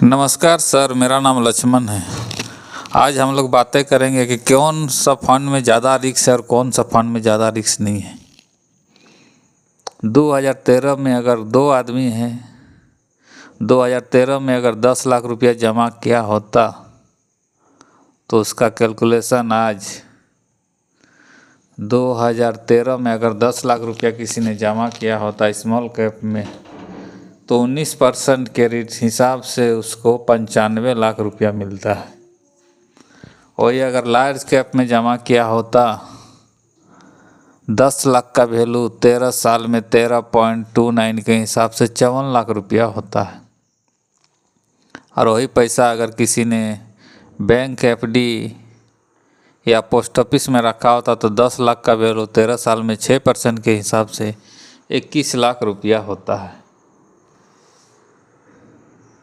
नमस्कार सर, मेरा नाम लक्ष्मण है। आज हम लोग बातें करेंगे कि कौन सा फंड में ज़्यादा रिस्क है और कौन सा फंड में ज़्यादा रिस्क नहीं है। 2013 में अगर दो आदमी हैं, 2013 में अगर 10 लाख रुपया जमा किया होता तो उसका कैलकुलेशन आज 2013 में अगर 10 लाख रुपया किसी ने जमा किया होता स्मॉल कैप में तो 19% के हिसाब से उसको 95 लाख रुपया मिलता है। वही अगर लार्ज कैप में जमा किया होता 10 लाख का वैल्यू 13 साल में 13.29 के हिसाब से 54 लाख रुपया होता है। और वही पैसा अगर किसी ने बैंक एफडी या पोस्ट ऑफिस में रखा होता तो 10 लाख का वैल्यू 13 साल में 6% के हिसाब से 21 लाख रुपया होता है।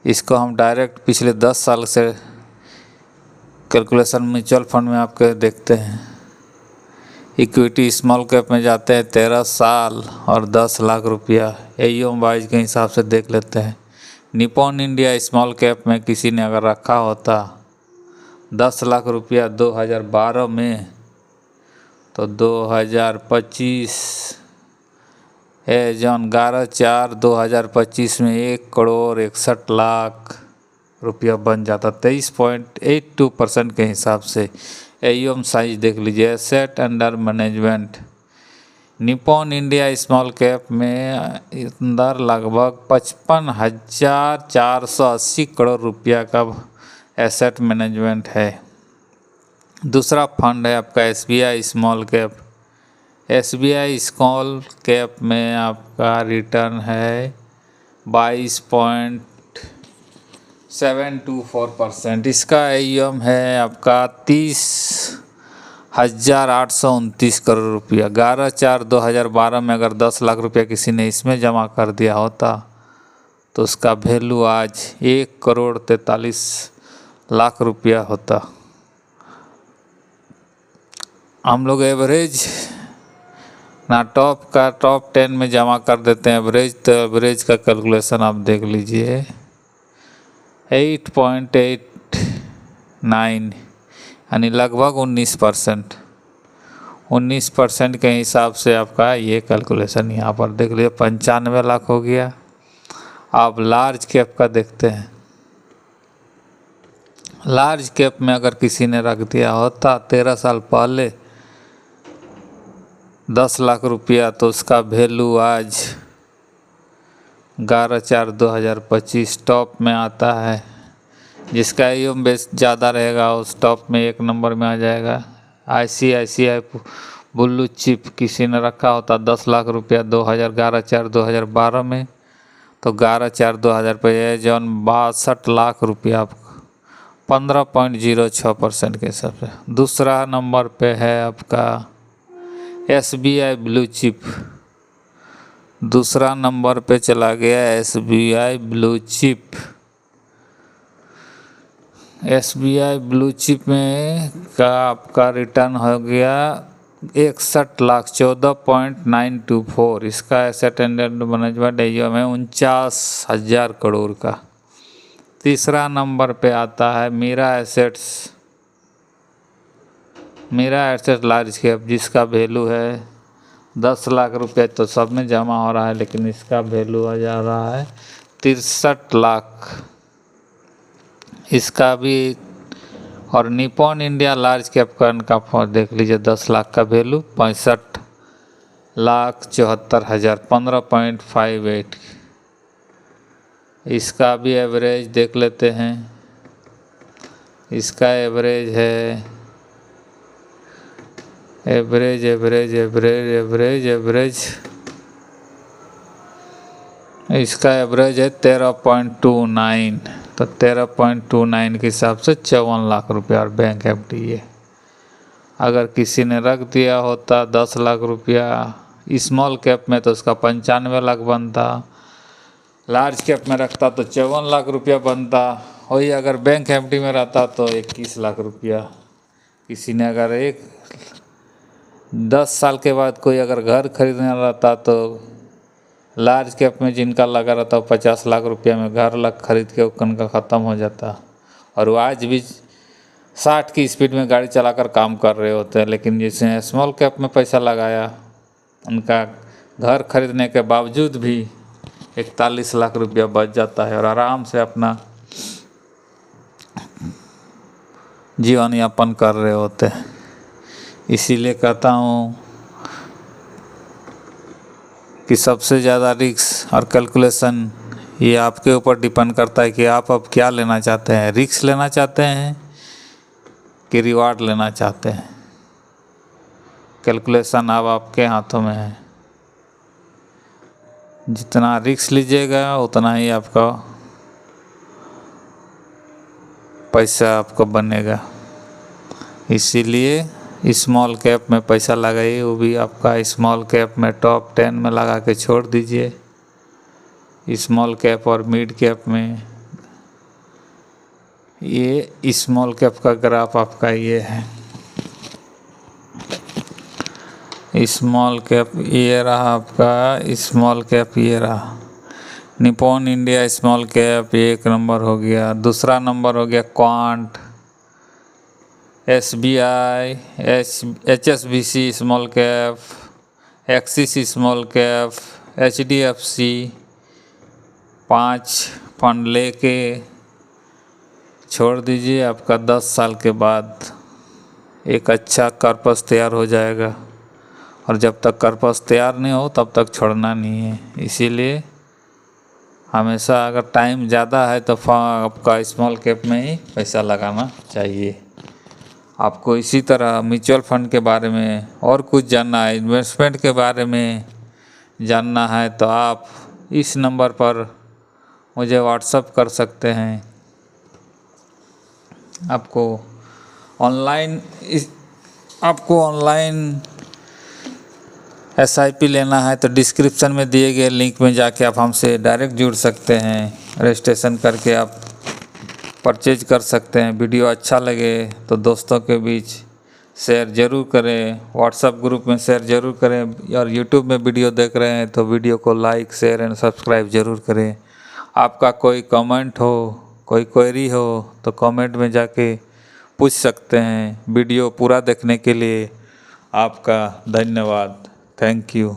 इसको हम डायरेक्ट पिछले 10 साल से कैलकुलेशन म्यूचुअल फंड में आपके देखते हैं। इक्विटी स्मॉल कैप में जाते हैं 13 साल और 10 लाख रुपया AUM वाइज के हिसाब से देख लेते हैं। निपॉन इंडिया स्मॉल कैप में किसी ने अगर रखा होता 10 लाख रुपया 2012 में तो 2025 जॉन 11/4/2025 में 1,61,00,000 रुपया बन जाता। 23.82% के हिसाब से AUM साइज देख लीजिए, asset under management. Nippon India small cap में अंदर लगभग 55,480 करोड़ रुपया का एसेट मैनेजमेंट है। दूसरा फंड है आपका SBI small cap. SBI small cap में आपका रिटर्न है 22.724%। इसका AUM है आपका 30,829 करोड़ रुपया। 11/4/2012 में अगर 10 लाख रुपया किसी ने इसमें जमा कर दिया होता तो उसका वैल्यू आज 1,43,00,000 रुपया होता। हम लोग एवरेज ना टॉप 10 में जमा कर देते हैं एवरेज, तो एवरेज का कैलकुलेशन आप देख लीजिए 8.89 यानी लगभग 19%। 19% के हिसाब से आपका ये कैलकुलेशन यहाँ पर देख लीजिए 95 लाख हो गया। आप लार्ज कैप का देखते हैं। लार्ज कैप में अगर किसी ने रख दिया होता 13 साल पहले 10 लाख रुपया तो उसका वैल्यू आज 11/4/2025 टॉप में आता है। जिसका AUM बेस ज़्यादा रहेगा उस टॉप में 1 नंबर में आ जाएगा। ICICI ब्लू चिप किसी ने रखा होता 10 लाख रुपया 11/4/2012 में तो 11/4/2000 पे जौन 62 लाख रुपया 15.06% के हिसाब से। दूसरा नंबर पे है आपका SBI ब्लू चिप। दूसरा नंबर पे चला गया SBI blue chip. SBI blue chip में का आपका रिटर्न हो गया 61 लाख 14.924। इसका एसेट अंडर मैनेजमेंट AUM है 49,000 करोड़ का। तीसरा नंबर पे आता है मीरा एसेट्स लार्ज कैप, जिसका वैल्यू है 10 लाख रुपये तो सब में जमा हो रहा है, लेकिन इसका वैल्यू आ जा रहा है 63 लाख। इसका भी और निपॉन इंडिया लार्ज कैप का फंड देख लीजिए 10 लाख का वैल्यू 65,74,000 15.58। इसका भी एवरेज देख लेते हैं। इसका एवरेज है एवरेज इसका एवरेज है 13.29। तो 13.29 के हिसाब से 54 लाख रुपया और बैंक एफडी है। अगर किसी ने रख दिया होता 10 लाख रुपया स्मॉल कैप में तो उसका 95 लाख बनता। लार्ज कैप में रखता तो 54 लाख रुपया बनता। वही अगर बैंक एफडी में रहता तो 21 लाख रुपया। किसी ने अगर 10 साल के बाद कोई अगर घर खरीदना रहता तो लार्ज कैप में जिनका लगा रहता है 50 लाख रुपया में घर लग खरीद के उनका ख़त्म हो जाता, और वो आज भी 60 की स्पीड में गाड़ी चलाकर काम कर रहे होते हैं। लेकिन जिसने स्मॉल कैप में पैसा लगाया उनका घर खरीदने के बावजूद भी 41 लाख रुपया बच जाता है और आराम से अपना जीवन यापन कर रहे होते हैं। इसीलिए कहता हूँ कि सबसे ज़्यादा रिस्क और कैलकुलेशन ये आपके ऊपर डिपेंड करता है कि आप अब क्या लेना चाहते हैं, रिस्क लेना चाहते हैं कि रिवार्ड लेना चाहते हैं। कैलकुलेशन अब आपके हाथों में है, जितना रिस्क लीजिएगा उतना ही आपका पैसा आपको बनेगा। इसीलिए स्मॉल कैप में पैसा लगाइए, वो भी आपका स्मॉल कैप में टॉप 10 में लगा के छोड़ दीजिए। स्मॉल कैप और मिड कैप में ये स्मॉल कैप का ग्राफ आपका ये है, स्मॉल कैप ये रहा आपका, स्मॉल कैप ये रहा। Nippon India small cap 1 number हो गया, दूसरा नंबर हो गया quant, SBI, HSBC small cap, axis small cap, HDFC। 5 fund लेके छोड़ दीजिए, आपका 10 साल के बाद एक अच्छा कॉर्पस तैयार हो जाएगा। और जब तक कॉर्पस तैयार नहीं हो तब तक छोड़ना नहीं है। इसीलिए हमेशा अगर टाइम ज़्यादा है तो आपका स्मॉल कैप में ही पैसा लगाना चाहिए। आपको इसी तरह म्यूचुअल फंड के बारे में और कुछ जानना है, इन्वेस्टमेंट के बारे में जानना है तो आप इस नंबर पर मुझे व्हाट्सअप कर सकते हैं। आपको ऑनलाइन SIP लेना है तो डिस्क्रिप्शन में दिए गए लिंक में जाके आप हमसे डायरेक्ट जुड़ सकते हैं। रजिस्ट्रेशन करके आप परचेज कर सकते हैं। वीडियो अच्छा लगे तो दोस्तों के बीच शेयर ज़रूर करें, व्हाट्सएप ग्रुप में शेयर ज़रूर करें, और यूट्यूब में वीडियो देख रहे हैं तो वीडियो को लाइक शेयर एंड सब्सक्राइब ज़रूर करें। आपका कोई कमेंट हो, कोई क्वेरी हो तो कमेंट में जाके पूछ सकते हैं। वीडियो पूरा देखने के लिए आपका धन्यवाद। Thank you.